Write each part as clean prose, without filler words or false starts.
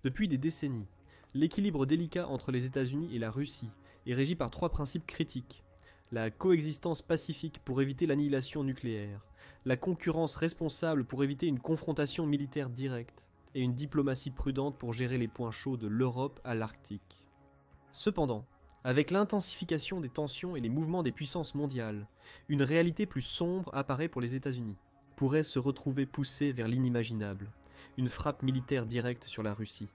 Depuis des décennies, l'équilibre délicat entre les États-Unis et la Russie est régi par trois principes critiques. La coexistence pacifique pour éviter l'annihilation nucléaire, la concurrence responsable pour éviter une confrontation militaire directe, et une diplomatie prudente pour gérer les points chauds de l'Europe à l'Arctique. Cependant, avec l'intensification des tensions et les mouvements des puissances mondiales, une réalité plus sombre apparaît pour les États-Unis, pourrait se retrouver poussée vers l'inimaginable, une frappe militaire directe sur la Russie.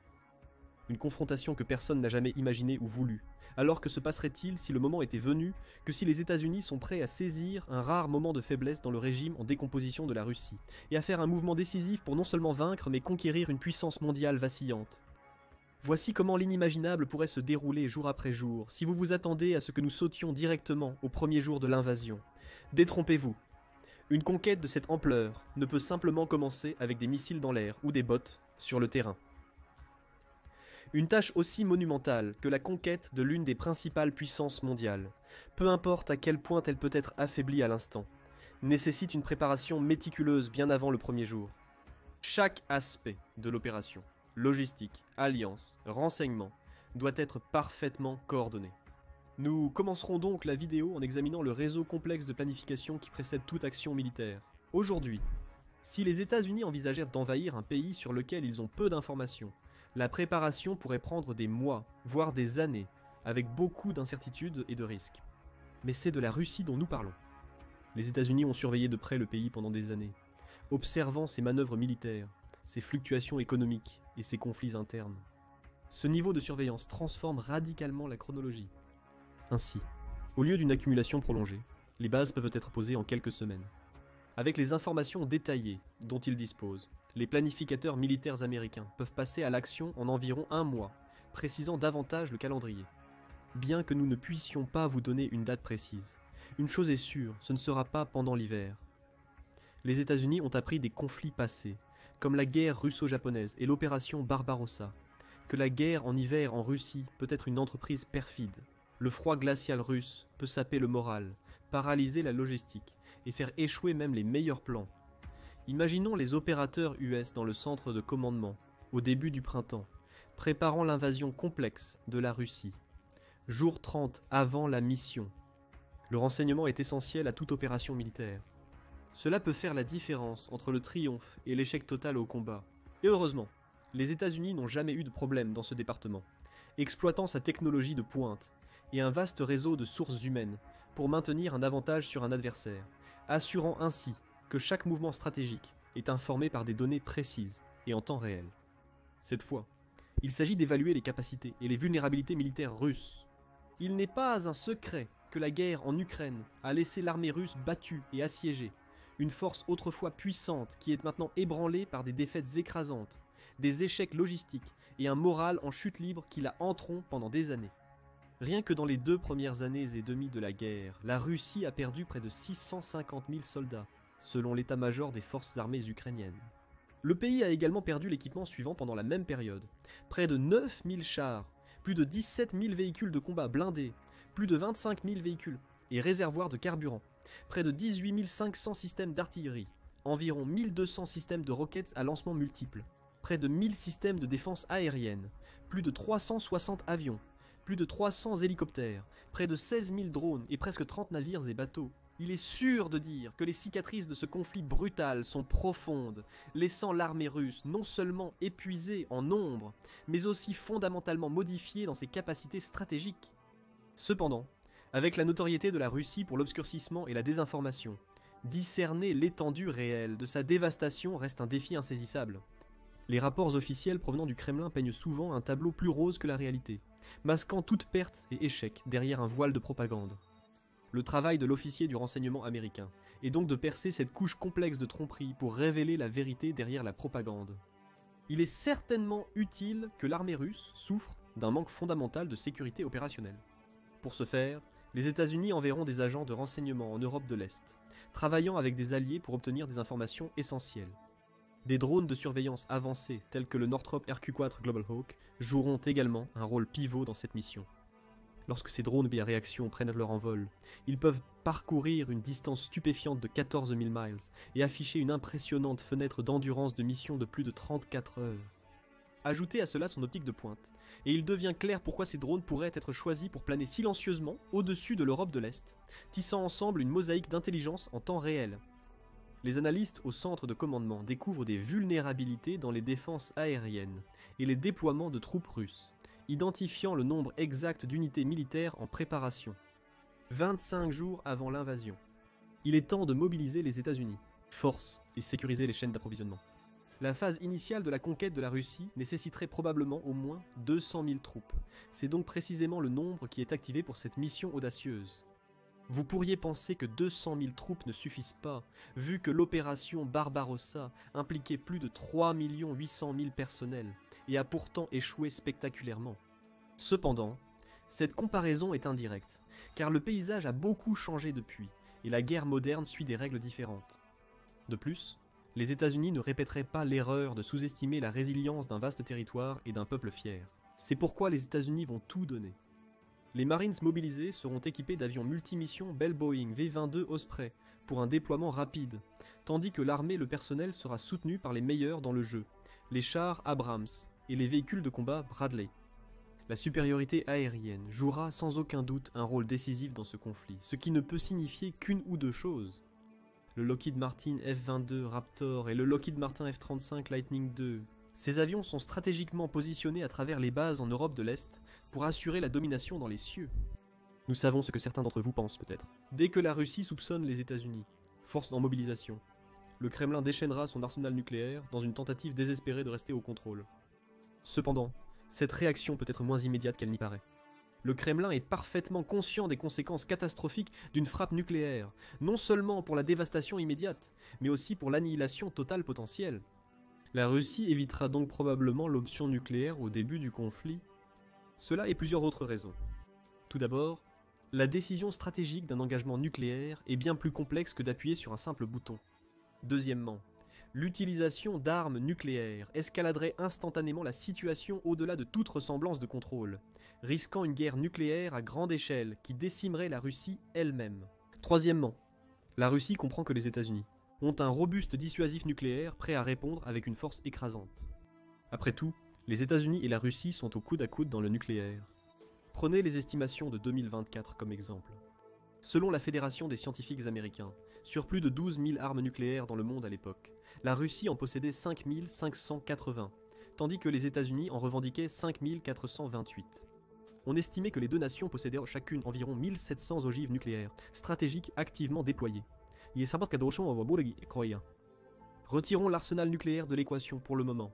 Une confrontation que personne n'a jamais imaginée ou voulu. Alors que se passerait-il si le moment était venu, que si les États-Unis sont prêts à saisir un rare moment de faiblesse dans le régime en décomposition de la Russie, et à faire un mouvement décisif pour non seulement vaincre mais conquérir une puissance mondiale vacillante. Voici comment l'inimaginable pourrait se dérouler jour après jour, si vous vous attendez à ce que nous sautions directement au premier jour de l'invasion. Détrompez-vous. Une conquête de cette ampleur ne peut simplement commencer avec des missiles dans l'air ou des bottes sur le terrain. Une tâche aussi monumentale que la conquête de l'une des principales puissances mondiales, peu importe à quel point elle peut être affaiblie à l'instant, nécessite une préparation méticuleuse bien avant le premier jour. Chaque aspect de l'opération, logistique, alliance, renseignement, doit être parfaitement coordonné. Nous commencerons donc la vidéo en examinant le réseau complexe de planification qui précède toute action militaire. Aujourd'hui, si les États-Unis envisagèrent d'envahir un pays sur lequel ils ont peu d'informations, la préparation pourrait prendre des mois, voire des années, avec beaucoup d'incertitudes et de risques. Mais c'est de la Russie dont nous parlons. Les États-Unis ont surveillé de près le pays pendant des années, observant ses manœuvres militaires, ses fluctuations économiques et ses conflits internes. Ce niveau de surveillance transforme radicalement la chronologie. Ainsi, au lieu d'une accumulation prolongée, les bases peuvent être posées en quelques semaines. Avec les informations détaillées dont ils disposent, les planificateurs militaires américains peuvent passer à l'action en environ un mois, précisant davantage le calendrier. Bien que nous ne puissions pas vous donner une date précise, une chose est sûre, ce ne sera pas pendant l'hiver. Les États-Unis ont appris des conflits passés, comme la guerre russo-japonaise et l'opération Barbarossa, que la guerre en hiver en Russie peut être une entreprise perfide. Le froid glacial russe peut saper le moral, paralyser la logistique et faire échouer même les meilleurs plans. Imaginons les opérateurs US dans le centre de commandement, au début du printemps, préparant l'invasion complexe de la Russie. Jour 30 avant la mission. Le renseignement est essentiel à toute opération militaire. Cela peut faire la différence entre le triomphe et l'échec total au combat. Et heureusement, les États-Unis n'ont jamais eu de problème dans ce département, exploitant sa technologie de pointe et un vaste réseau de sources humaines pour maintenir un avantage sur un adversaire, assurant ainsi que chaque mouvement stratégique est informé par des données précises et en temps réel. Cette fois, il s'agit d'évaluer les capacités et les vulnérabilités militaires russes. Il n'est pas un secret que la guerre en Ukraine a laissé l'armée russe battue et assiégée, une force autrefois puissante qui est maintenant ébranlée par des défaites écrasantes, des échecs logistiques et un moral en chute libre qui la hanteront pendant des années. Rien que dans les 2 premières années et demie de la guerre, la Russie a perdu près de 650 000 soldats, selon l'état-major des forces armées ukrainiennes. Le pays a également perdu l'équipement suivant pendant la même période. Près de 9 000 chars, plus de 17 000 véhicules de combat blindés, plus de 25 000 véhicules et réservoirs de carburant, près de 18 500 systèmes d'artillerie, environ 1200 systèmes de roquettes à lancement multiples, près de 1000 systèmes de défense aérienne, plus de 360 avions, plus de 300 hélicoptères, près de 16 000 drones et presque 30 navires et bateaux. Il est sûr de dire que les cicatrices de ce conflit brutal sont profondes, laissant l'armée russe non seulement épuisée en nombre, mais aussi fondamentalement modifiée dans ses capacités stratégiques. Cependant, avec la notoriété de la Russie pour l'obscurcissement et la désinformation, discerner l'étendue réelle de sa dévastation reste un défi insaisissable. Les rapports officiels provenant du Kremlin peignent souvent un tableau plus rose que la réalité, masquant toute perte et échec derrière un voile de propagande. Le travail de l'officier du renseignement américain est donc de percer cette couche complexe de tromperie pour révéler la vérité derrière la propagande. Il est certainement utile que l'armée russe souffre d'un manque fondamental de sécurité opérationnelle. Pour ce faire, les États-Unis enverront des agents de renseignement en Europe de l'Est, travaillant avec des alliés pour obtenir des informations essentielles. Des drones de surveillance avancés tels que le Northrop RQ-4 Global Hawk joueront également un rôle pivot dans cette mission. Lorsque ces drones à réaction prennent leur envol, ils peuvent parcourir une distance stupéfiante de 14 000 miles et afficher une impressionnante fenêtre d'endurance de mission de plus de 34 heures. Ajoutez à cela son optique de pointe, et il devient clair pourquoi ces drones pourraient être choisis pour planer silencieusement au-dessus de l'Europe de l'Est, tissant ensemble une mosaïque d'intelligence en temps réel. Les analystes au centre de commandement découvrent des vulnérabilités dans les défenses aériennes et les déploiements de troupes russes, identifiant le nombre exact d'unités militaires en préparation. 25 jours avant l'invasion. Il est temps de mobiliser les États-Unis, force et sécuriser les chaînes d'approvisionnement. La phase initiale de la conquête de la Russie nécessiterait probablement au moins 200 000 troupes. C'est donc précisément le nombre qui est activé pour cette mission audacieuse. Vous pourriez penser que 200 000 troupes ne suffisent pas, vu que l'opération Barbarossa impliquait plus de 3 800 000 personnels et a pourtant échoué spectaculairement. Cependant, cette comparaison est indirecte, car le paysage a beaucoup changé depuis, et la guerre moderne suit des règles différentes. De plus, les États-Unis ne répéteraient pas l'erreur de sous-estimer la résilience d'un vaste territoire et d'un peuple fier. C'est pourquoi les États-Unis vont tout donner. Les Marines mobilisés seront équipés d'avions multimissions Bell Boeing V-22 Osprey pour un déploiement rapide, tandis que l'armée et le personnel sera soutenu par les meilleurs dans le jeu, les chars Abrams et les véhicules de combat Bradley. La supériorité aérienne jouera sans aucun doute un rôle décisif dans ce conflit, ce qui ne peut signifier qu'une ou deux choses. Le Lockheed Martin F-22 Raptor et le Lockheed Martin F-35 Lightning II. Ces avions sont stratégiquement positionnés à travers les bases en Europe de l'Est pour assurer la domination dans les cieux. Nous savons ce que certains d'entre vous pensent peut-être. Dès que la Russie soupçonne les États-Unis, force en mobilisation, le Kremlin déchaînera son arsenal nucléaire dans une tentative désespérée de rester au contrôle. Cependant, cette réaction peut être moins immédiate qu'elle n'y paraît. Le Kremlin est parfaitement conscient des conséquences catastrophiques d'une frappe nucléaire, non seulement pour la dévastation immédiate, mais aussi pour l'annihilation totale potentielle. La Russie évitera donc probablement l'option nucléaire au début du conflit. Cela et plusieurs autres raisons. Tout d'abord, la décision stratégique d'un engagement nucléaire est bien plus complexe que d'appuyer sur un simple bouton. Deuxièmement, l'utilisation d'armes nucléaires escaladerait instantanément la situation au-delà de toute ressemblance de contrôle, risquant une guerre nucléaire à grande échelle qui décimerait la Russie elle-même. Troisièmement, la Russie comprend que les États-Unis ont un robuste dissuasif nucléaire prêt à répondre avec une force écrasante. Après tout, les États-Unis et la Russie sont au coude à coude dans le nucléaire. Prenez les estimations de 2024 comme exemple. Selon la Fédération des scientifiques américains, sur plus de 12 000 armes nucléaires dans le monde à l'époque, la Russie en possédait 5 580, tandis que les États-Unis en revendiquaient 5 428. On estimait que les deux nations possédaient chacune environ 1700 ogives nucléaires, stratégiques activement déployées. Retirons l'arsenal nucléaire de l'équation pour le moment.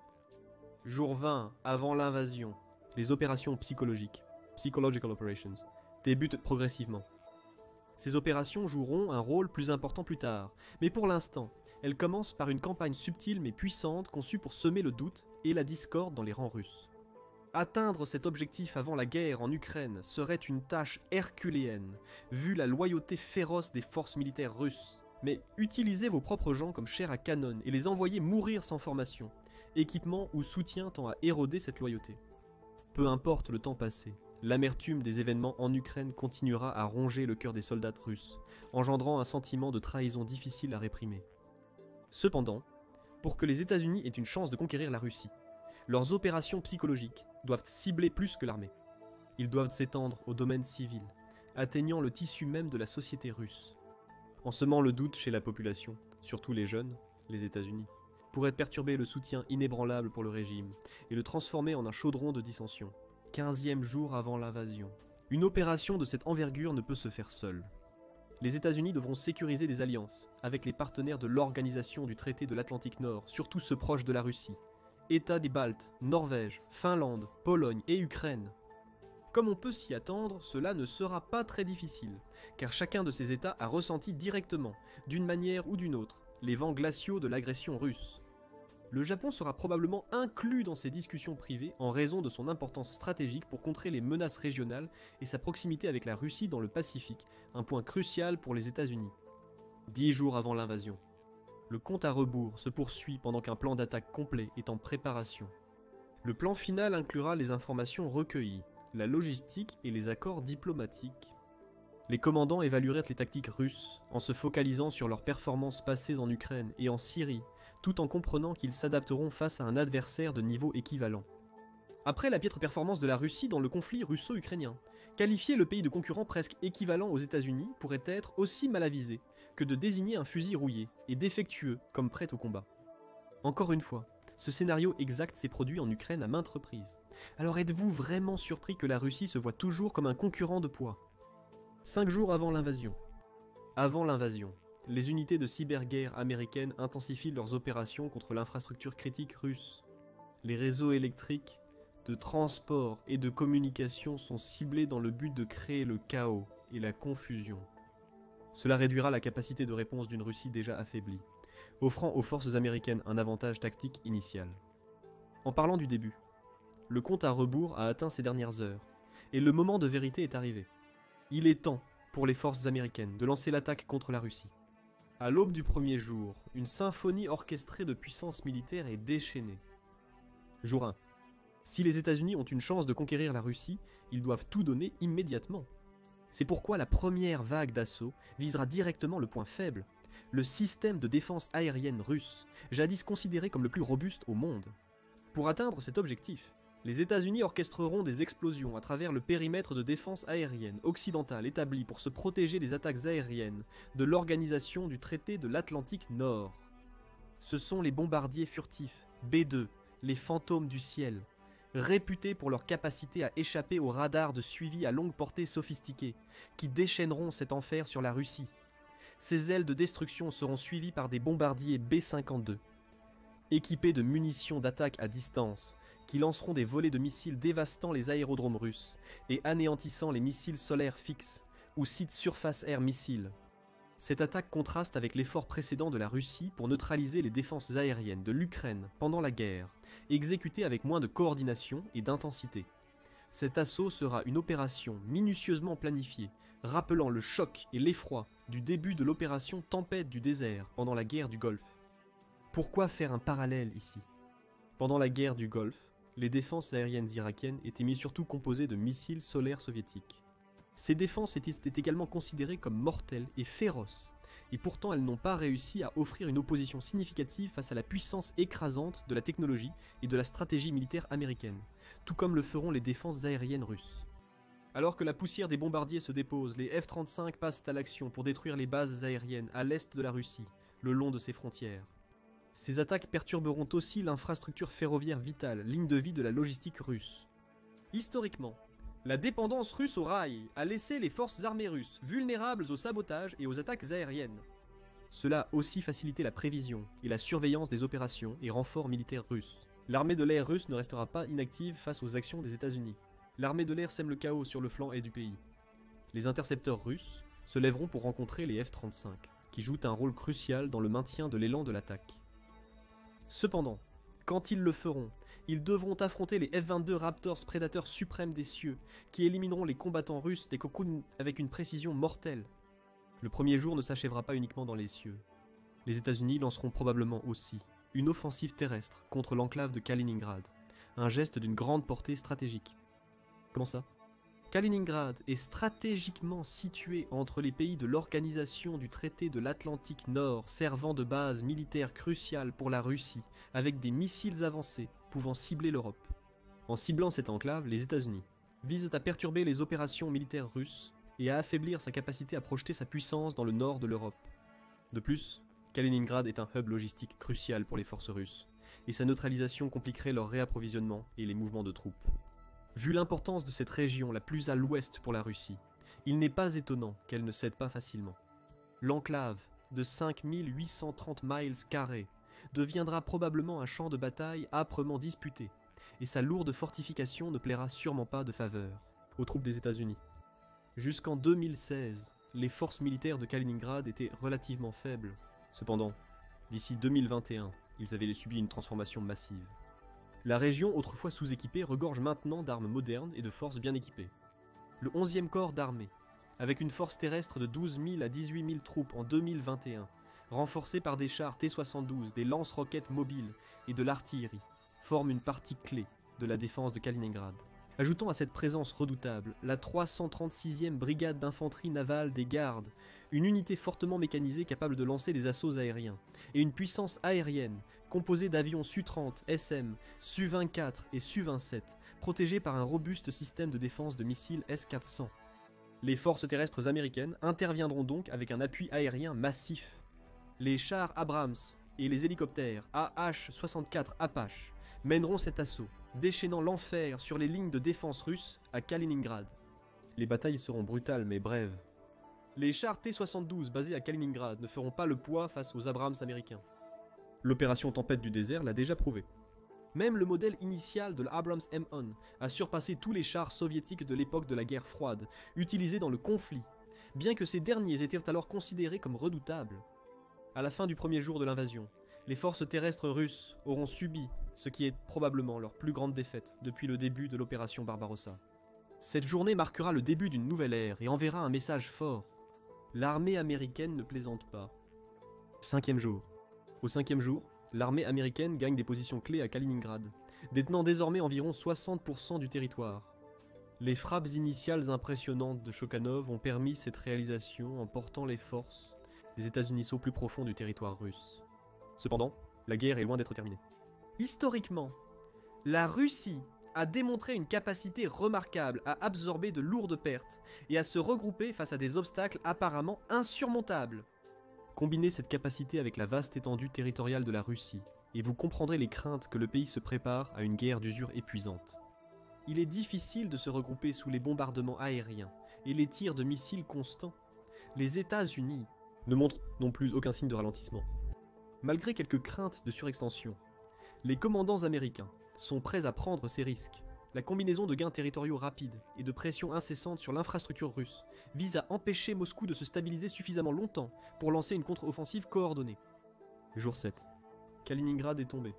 Jour 20, avant l'invasion, les opérations psychologiques, Psychological Operations, débutent progressivement. Ces opérations joueront un rôle plus important plus tard, mais pour l'instant, elles commencent par une campagne subtile mais puissante conçue pour semer le doute et la discorde dans les rangs russes. Atteindre cet objectif avant la guerre en Ukraine serait une tâche herculéenne, vu la loyauté féroce des forces militaires russes. Mais utilisez vos propres gens comme chair à canon et les envoyez mourir sans formation, équipement ou soutien tend à éroder cette loyauté. Peu importe le temps passé, l'amertume des événements en Ukraine continuera à ronger le cœur des soldats russes, engendrant un sentiment de trahison difficile à réprimer. Cependant, pour que les États-Unis aient une chance de conquérir la Russie, leurs opérations psychologiques doivent cibler plus que l'armée. Ils doivent s'étendre au domaine civil, atteignant le tissu même de la société russe. En semant le doute chez la population, surtout les jeunes, les États-Unis, pourraient perturber le soutien inébranlable pour le régime et le transformer en un chaudron de dissension. 15e jour avant l'invasion. Une opération de cette envergure ne peut se faire seule. Les États-Unis devront sécuriser des alliances avec les partenaires de l'Organisation du Traité de l'Atlantique Nord, surtout ceux proches de la Russie. États des Baltes, Norvège, Finlande, Pologne et Ukraine. Comme on peut s'y attendre, cela ne sera pas très difficile, car chacun de ces États a ressenti directement, d'une manière ou d'une autre, les vents glaciaux de l'agression russe. Le Japon sera probablement inclus dans ces discussions privées en raison de son importance stratégique pour contrer les menaces régionales et sa proximité avec la Russie dans le Pacifique, un point crucial pour les États-Unis. 10 jours avant l'invasion. Le compte à rebours se poursuit pendant qu'un plan d'attaque complet est en préparation. Le plan final inclura les informations recueillies, la logistique et les accords diplomatiques. Les commandants évalueraient les tactiques russes en se focalisant sur leurs performances passées en Ukraine et en Syrie, tout en comprenant qu'ils s'adapteront face à un adversaire de niveau équivalent. Après la piètre performance de la Russie dans le conflit russo-ukrainien, qualifier le pays de concurrent presque équivalent aux États-Unis pourrait être aussi mal avisé que de désigner un fusil rouillé et défectueux comme prêt au combat. Encore une fois, ce scénario exact s'est produit en Ukraine à maintes reprises. Alors êtes-vous vraiment surpris que la Russie se voit toujours comme un concurrent de poids ? 5 jours avant l'invasion. Avant l'invasion, les unités de cyberguerre américaines intensifient leurs opérations contre l'infrastructure critique russe. Les réseaux électriques, de transport et de communication sont ciblés dans le but de créer le chaos et la confusion. Cela réduira la capacité de réponse d'une Russie déjà affaiblie, offrant aux forces américaines un avantage tactique initial. En parlant du début, le compte à rebours a atteint ses dernières heures, et le moment de vérité est arrivé. Il est temps pour les forces américaines de lancer l'attaque contre la Russie. À l'aube du premier jour, une symphonie orchestrée de puissance militaire est déchaînée. Jour 1. Si les États-Unis ont une chance de conquérir la Russie, ils doivent tout donner immédiatement. C'est pourquoi la première vague d'assaut visera directement le point faible, le système de défense aérienne russe, jadis considéré comme le plus robuste au monde. Pour atteindre cet objectif, les États-Unis orchestreront des explosions à travers le périmètre de défense aérienne occidentale établi pour se protéger des attaques aériennes de l'Organisation du Traité de l'Atlantique Nord. Ce sont les bombardiers furtifs, B-2, les fantômes du ciel, réputés pour leur capacité à échapper aux radars de suivi à longue portée sophistiqués, qui déchaîneront cet enfer sur la Russie. Ces ailes de destruction seront suivies par des bombardiers B-52, équipés de munitions d'attaque à distance, qui lanceront des volées de missiles dévastant les aérodromes russes et anéantissant les missiles solaires fixes ou sites surface-air missiles. Cette attaque contraste avec l'effort précédent de la Russie pour neutraliser les défenses aériennes de l'Ukraine pendant la guerre, exécuté avec moins de coordination et d'intensité. Cet assaut sera une opération minutieusement planifiée, rappelant le choc et l'effroi du début de l'opération Tempête du désert pendant la guerre du Golfe. Pourquoi faire un parallèle ici ? Pendant la guerre du Golfe, les défenses aériennes irakiennes étaient surtout composées de missiles solaires soviétiques. Ces défenses étaient également considérées comme mortelles et féroces, et pourtant elles n'ont pas réussi à offrir une opposition significative face à la puissance écrasante de la technologie et de la stratégie militaire américaine, tout comme le feront les défenses aériennes russes. Alors que la poussière des bombardiers se dépose, les F-35 passent à l'action pour détruire les bases aériennes à l'est de la Russie, le long de ses frontières. Ces attaques perturberont aussi l'infrastructure ferroviaire vitale, ligne de vie de la logistique russe. Historiquement, la dépendance russe au rail a laissé les forces armées russes vulnérables au sabotage et aux attaques aériennes. Cela a aussi facilité la prévision et la surveillance des opérations et renforts militaires russes. L'armée de l'air russe ne restera pas inactive face aux actions des États-Unis. L'armée de l'air sème le chaos sur le flanc est du pays. Les intercepteurs russes se lèveront pour rencontrer les F-35, qui jouent un rôle crucial dans le maintien de l'élan de l'attaque. Cependant, quand ils le feront, ils devront affronter les F-22 Raptors prédateurs suprêmes des cieux, qui élimineront les combattants russes des cocoons avec une précision mortelle. Le premier jour ne s'achèvera pas uniquement dans les cieux. Les États-Unis lanceront probablement aussi une offensive terrestre contre l'enclave de Kaliningrad, un geste d'une grande portée stratégique. Comment ça ? Kaliningrad est stratégiquement situé entre les pays de l'Organisation du Traité de l'Atlantique Nord, servant de base militaire cruciale pour la Russie, avec des missiles avancés pouvant cibler l'Europe. En ciblant cette enclave, les États-Unis visent à perturber les opérations militaires russes et à affaiblir sa capacité à projeter sa puissance dans le nord de l'Europe. De plus, Kaliningrad est un hub logistique crucial pour les forces russes, et sa neutralisation compliquerait leur réapprovisionnement et les mouvements de troupes. Vu l'importance de cette région la plus à l'ouest pour la Russie, il n'est pas étonnant qu'elle ne cède pas facilement. L'enclave, de 5830 miles carrés, deviendra probablement un champ de bataille âprement disputé, et sa lourde fortification ne plaira sûrement pas de faveur aux troupes des États-Unis. Jusqu'en 2016, les forces militaires de Kaliningrad étaient relativement faibles. Cependant, d'ici 2021, ils avaient subi une transformation massive. La région, autrefois sous-équipée, regorge maintenant d'armes modernes et de forces bien équipées. Le 11e corps d'armée, avec une force terrestre de 12 000 à 18 000 troupes en 2021, renforcée par des chars T-72, des lance-roquettes mobiles et de l'artillerie, forme une partie clé de la défense de Kaliningrad. Ajoutons à cette présence redoutable la 336e brigade d'infanterie navale des gardes, une unité fortement mécanisée capable de lancer des assauts aériens, et une puissance aérienne composée d'avions Su-30, SM, Su-24 et Su-27, protégés par un robuste système de défense de missiles S-400. Les forces terrestres américaines interviendront donc avec un appui aérien massif. Les chars Abrams et les hélicoptères AH-64 Apache mèneront cet assaut, déchaînant l'enfer sur les lignes de défense russes à Kaliningrad. Les batailles seront brutales mais brèves. Les chars T-72 basés à Kaliningrad ne feront pas le poids face aux Abrams américains. L'opération Tempête du désert l'a déjà prouvé. Même le modèle initial de l'Abrams M1 a surpassé tous les chars soviétiques de l'époque de la guerre froide, utilisés dans le conflit, bien que ces derniers étaient alors considérés comme redoutables. À la fin du premier jour de l'invasion, les forces terrestres russes auront subi ce qui est probablement leur plus grande défaite depuis le début de l'opération Barbarossa. Cette journée marquera le début d'une nouvelle ère et enverra un message fort. L'armée américaine ne plaisante pas. 5e jour. Au 5e jour, l'armée américaine gagne des positions clés à Kaliningrad, détenant désormais environ 60% du territoire. Les frappes initiales impressionnantes de Chokhanov ont permis cette réalisation en portant les forces des États-Unis au plus profond du territoire russe. Cependant, la guerre est loin d'être terminée. Historiquement, la Russie a démontré une capacité remarquable à absorber de lourdes pertes et à se regrouper face à des obstacles apparemment insurmontables. Combinez cette capacité avec la vaste étendue territoriale de la Russie, et vous comprendrez les craintes que le pays se prépare à une guerre d'usure épuisante. Il est difficile de se regrouper sous les bombardements aériens et les tirs de missiles constants. Les États-Unis ne montrent non plus aucun signe de ralentissement. Malgré quelques craintes de surextension, les commandants américains sont prêts à prendre ces risques. La combinaison de gains territoriaux rapides et de pression incessante sur l'infrastructure russe vise à empêcher Moscou de se stabiliser suffisamment longtemps pour lancer une contre-offensive coordonnée. Jour 7. Kaliningrad est tombé.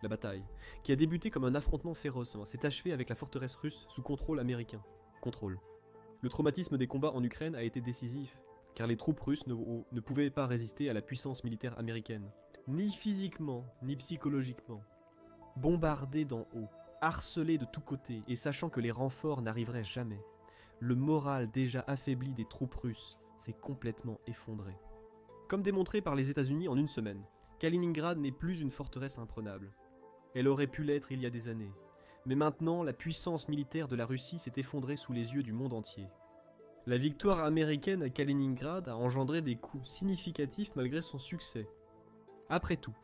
La bataille, qui a débuté comme un affrontement féroce, s'est achevée avec la forteresse russe sous contrôle américain. Le traumatisme des combats en Ukraine a été décisif, car les troupes russes ne pouvaient pas résister à la puissance militaire américaine, ni physiquement, ni psychologiquement. Bombardées d'en haut, harcelés de tous côtés et sachant que les renforts n'arriveraient jamais, le moral déjà affaibli des troupes russes s'est complètement effondré. Comme démontré par les États-Unis en une semaine, Kaliningrad n'est plus une forteresse imprenable. Elle aurait pu l'être il y a des années, mais maintenant la puissance militaire de la Russie s'est effondrée sous les yeux du monde entier. La victoire américaine à Kaliningrad a engendré des coups significatifs malgré son succès. Après tout,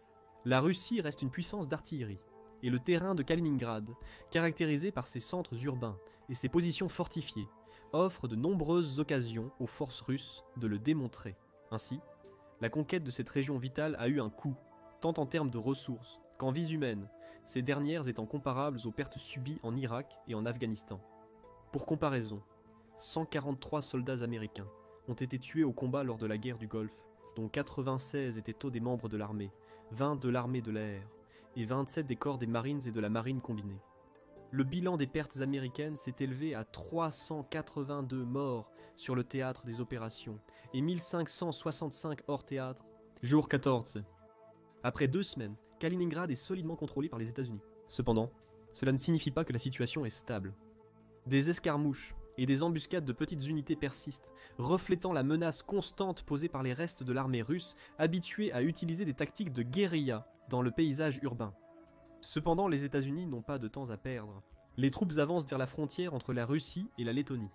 la Russie reste une puissance d'artillerie, et le terrain de Kaliningrad, caractérisé par ses centres urbains et ses positions fortifiées, offre de nombreuses occasions aux forces russes de le démontrer. Ainsi, la conquête de cette région vitale a eu un coût, tant en termes de ressources qu'en vies humaines, ces dernières étant comparables aux pertes subies en Irak et en Afghanistan. Pour comparaison, 143 soldats américains ont été tués au combat lors de la guerre du Golfe, dont 96 étaient des membres de l'armée, 20 de l'armée de l'air, et 27 des corps des Marines et de la Marine combinés. Le bilan des pertes américaines s'est élevé à 382 morts sur le théâtre des opérations et 1565 hors théâtre. Jour 14. Après 2 semaines, Kaliningrad est solidement contrôlé par les États-Unis. Cependant, cela ne signifie pas que la situation est stable. Des escarmouches et des embuscades de petites unités persistent, reflétant la menace constante posée par les restes de l'armée russe, habituée à utiliser des tactiques de guérilla dans le paysage urbain. Cependant, les États-Unis n'ont pas de temps à perdre. Les troupes avancent vers la frontière entre la Russie et la Lettonie.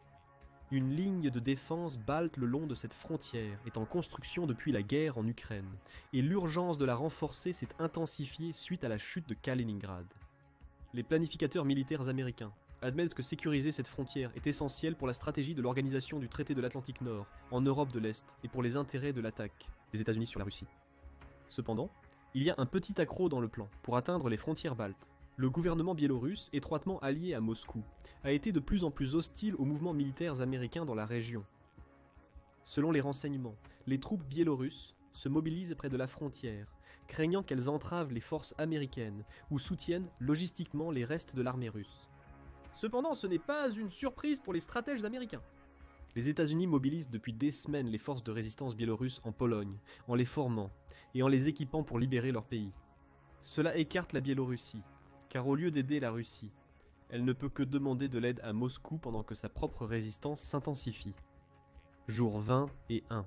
Une ligne de défense balte le long de cette frontière est en construction depuis la guerre en Ukraine, et l'urgence de la renforcer s'est intensifiée suite à la chute de Kaliningrad. Les planificateurs militaires américains admettent que sécuriser cette frontière est essentiel pour la stratégie de l'organisation du traité de l'Atlantique Nord en Europe de l'Est et pour les intérêts de l'attaque des États-Unis sur la Russie. Cependant, il y a un petit accroc dans le plan pour atteindre les frontières baltes. Le gouvernement biélorusse, étroitement allié à Moscou, a été de plus en plus hostile aux mouvements militaires américains dans la région. Selon les renseignements, les troupes biélorusses se mobilisent près de la frontière, craignant qu'elles entravent les forces américaines ou soutiennent logistiquement les restes de l'armée russe. Cependant, ce n'est pas une surprise pour les stratèges américains. Les États-Unis mobilisent depuis des semaines les forces de résistance biélorusses en Pologne, en les formant et en les équipant pour libérer leur pays. Cela écarte la Biélorussie, car au lieu d'aider la Russie, Elle ne peut que demander de l'aide à Moscou pendant que sa propre résistance s'intensifie. Jour 20 et 1.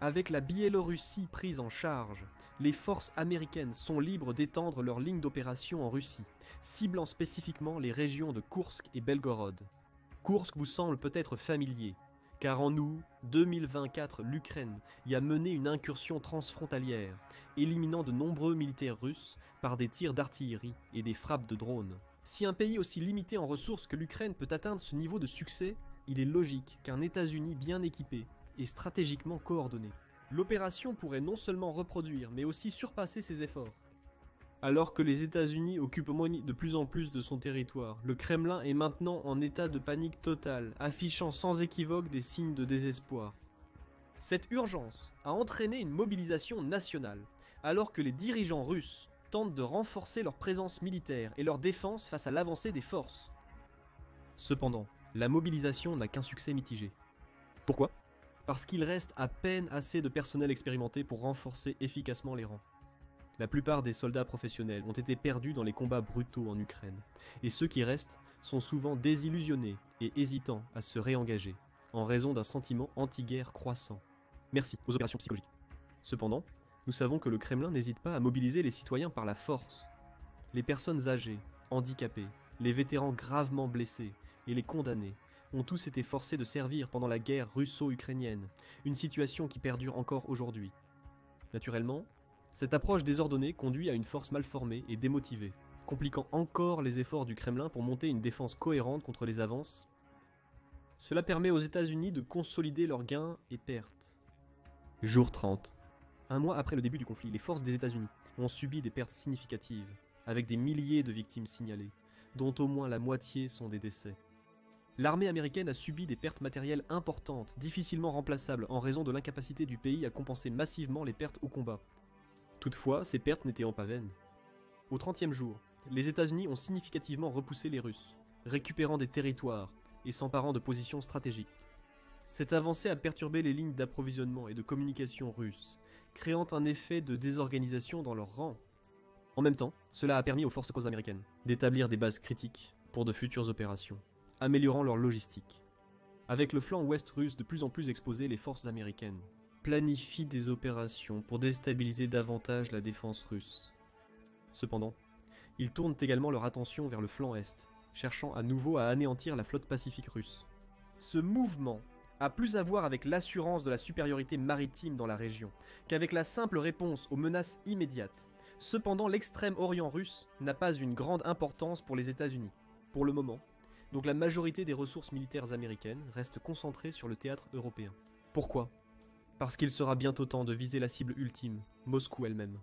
Avec la Biélorussie prise en charge, les forces américaines sont libres d'étendre leur ligne d'opération en Russie, ciblant spécifiquement les régions de Koursk et Belgorod. Koursk vous semble peut-être familier, car en août 2024, l'Ukraine y a mené une incursion transfrontalière, éliminant de nombreux militaires russes par des tirs d'artillerie et des frappes de drones. Si un pays aussi limité en ressources que l'Ukraine peut atteindre ce niveau de succès, il est logique qu'un États-Unis bien équipé et stratégiquement coordonné. L'opération pourrait non seulement reproduire, mais aussi surpasser ses efforts. Alors que les États-Unis occupent de plus en plus de son territoire, le Kremlin est maintenant en état de panique totale, affichant sans équivoque des signes de désespoir. Cette urgence a entraîné une mobilisation nationale, alors que les dirigeants russes tentent de renforcer leur présence militaire et leur défense face à l'avancée des forces. Cependant, la mobilisation n'a qu'un succès mitigé. Pourquoi ? Parce qu'il reste à peine assez de personnel expérimenté pour renforcer efficacement les rangs. La plupart des soldats professionnels ont été perdus dans les combats brutaux en Ukraine, et ceux qui restent sont souvent désillusionnés et hésitants à se réengager, en raison d'un sentiment anti-guerre croissant. Merci aux opérations psychologiques. Cependant, nous savons que le Kremlin n'hésite pas à mobiliser les citoyens par la force. Les personnes âgées, handicapées, les vétérans gravement blessés et les condamnés ont tous été forcés de servir pendant la guerre russo-ukrainienne, une situation qui perdure encore aujourd'hui. Naturellement, cette approche désordonnée conduit à une force mal formée et démotivée, compliquant encore les efforts du Kremlin pour monter une défense cohérente contre les avances. Cela permet aux États-Unis de consolider leurs gains et pertes. Jour 30. Un mois après le début du conflit, les forces des États-Unis ont subi des pertes significatives, avec des milliers de victimes signalées, dont au moins la moitié sont des décès. L'armée américaine a subi des pertes matérielles importantes, difficilement remplaçables en raison de l'incapacité du pays à compenser massivement les pertes au combat. Toutefois, ces pertes n'étaient pas vaines. Au 30e jour, les États-Unis ont significativement repoussé les Russes, récupérant des territoires et s'emparant de positions stratégiques. Cette avancée a perturbé les lignes d'approvisionnement et de communication russes, créant un effet de désorganisation dans leurs rangs. En même temps, cela a permis aux forces américaines d'établir des bases critiques pour de futures opérations, améliorant leur logistique. Avec le flanc ouest russe de plus en plus exposé, les forces américaines planifient des opérations pour déstabiliser davantage la défense russe. Cependant, ils tournent également leur attention vers le flanc est, cherchant à nouveau à anéantir la flotte pacifique russe. Ce mouvement a plus à voir avec l'assurance de la supériorité maritime dans la région qu'avec la simple réponse aux menaces immédiates. Cependant, l'extrême-orient russe n'a pas une grande importance pour les États-Unis, pour le moment, donc la majorité des ressources militaires américaines restent concentrées sur le théâtre européen. Pourquoi ? Parce qu'il sera bientôt temps de viser la cible ultime, Moscou elle-même.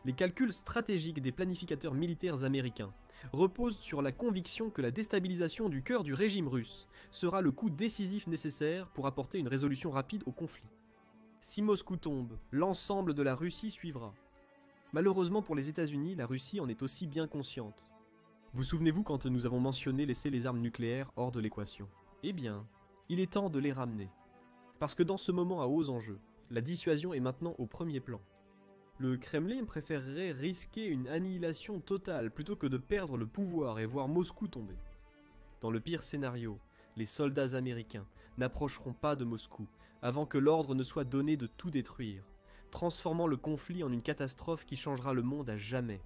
Les calculs stratégiques des planificateurs militaires américains reposent sur la conviction que la déstabilisation du cœur du régime russe sera le coup décisif nécessaire pour apporter une résolution rapide au conflit. Si Moscou tombe, l'ensemble de la Russie suivra. Malheureusement pour les États-Unis, la Russie en est aussi bien consciente. Vous souvenez-vous quand nous avons mentionné laisser les armes nucléaires hors de l'équation ? Eh bien, il est temps de les ramener. Parce que dans ce moment à hauts enjeux, la dissuasion est maintenant au premier plan. Le Kremlin préférerait risquer une annihilation totale plutôt que de perdre le pouvoir et voir Moscou tomber. Dans le pire scénario, les soldats américains n'approcheront pas de Moscou avant que l'ordre ne soit donné de tout détruire, transformant le conflit en une catastrophe qui changera le monde à jamais.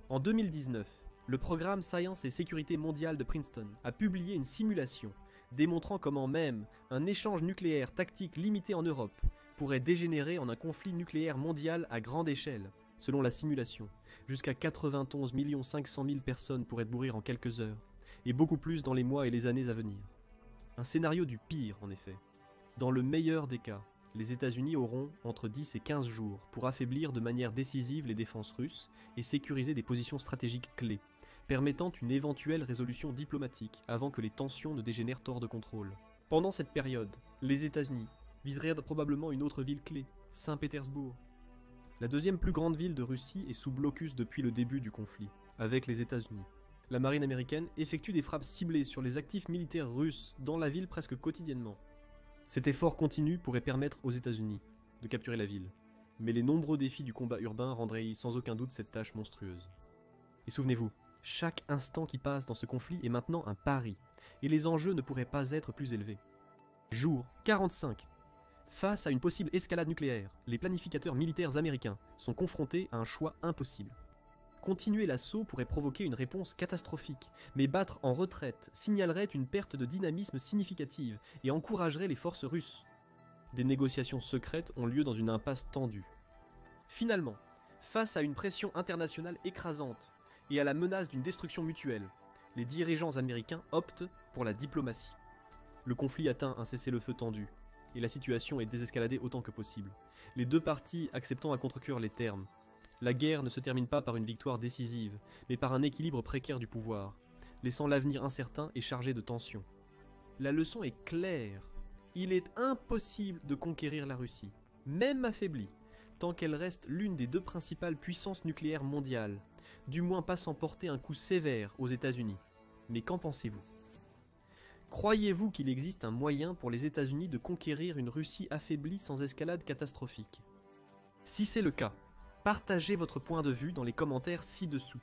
En 2019, le programme Science et Sécurité mondiale de Princeton a publié une simulation démontrant comment même un échange nucléaire tactique limité en Europe pourrait dégénérer en un conflit nucléaire mondial à grande échelle. Selon la simulation, jusqu'à 91 500 000 personnes pourraient mourir en quelques heures, et beaucoup plus dans les mois et les années à venir. Un scénario du pire, en effet. Dans le meilleur des cas, les États-Unis auront entre 10 et 15 jours pour affaiblir de manière décisive les défenses russes et sécuriser des positions stratégiques clés, permettant une éventuelle résolution diplomatique avant que les tensions ne dégénèrent hors de contrôle. Pendant cette période, les États-Unis viseraient probablement une autre ville clé, Saint-Pétersbourg. La deuxième plus grande ville de Russie est sous blocus depuis le début du conflit, avec les États-Unis. La marine américaine effectue des frappes ciblées sur les actifs militaires russes dans la ville presque quotidiennement. Cet effort continu pourrait permettre aux États-Unis de capturer la ville, mais les nombreux défis du combat urbain rendraient sans aucun doute cette tâche monstrueuse. Et souvenez-vous, Chaque instant qui passe dans ce conflit est maintenant un pari, et les enjeux ne pourraient pas être plus élevés. Jour 45. Face à une possible escalade nucléaire, les planificateurs militaires américains sont confrontés à un choix impossible. Continuer l'assaut pourrait provoquer une réponse catastrophique, mais battre en retraite signalerait une perte de dynamisme significative et encouragerait les forces russes. Des négociations secrètes ont lieu dans une impasse tendue. Finalement, face à une pression internationale écrasante et à la menace d'une destruction mutuelle, les dirigeants américains optent pour la diplomatie. Le conflit atteint un cessez-le-feu tendu, et la situation est désescaladée autant que possible, les deux parties acceptant à contre-cœur les termes. La guerre ne se termine pas par une victoire décisive, mais par un équilibre précaire du pouvoir, laissant l'avenir incertain et chargé de tensions. La leçon est claire. Il est impossible de conquérir la Russie, même affaiblie, tant qu'elle reste l'une des deux principales puissances nucléaires mondiales, du moins pas sans porter un coup sévère aux États-Unis. Mais qu'en pensez-vous ? Croyez-vous qu'il existe un moyen pour les États-Unis de conquérir une Russie affaiblie sans escalade catastrophique ? Si c'est le cas, partagez votre point de vue dans les commentaires ci-dessous.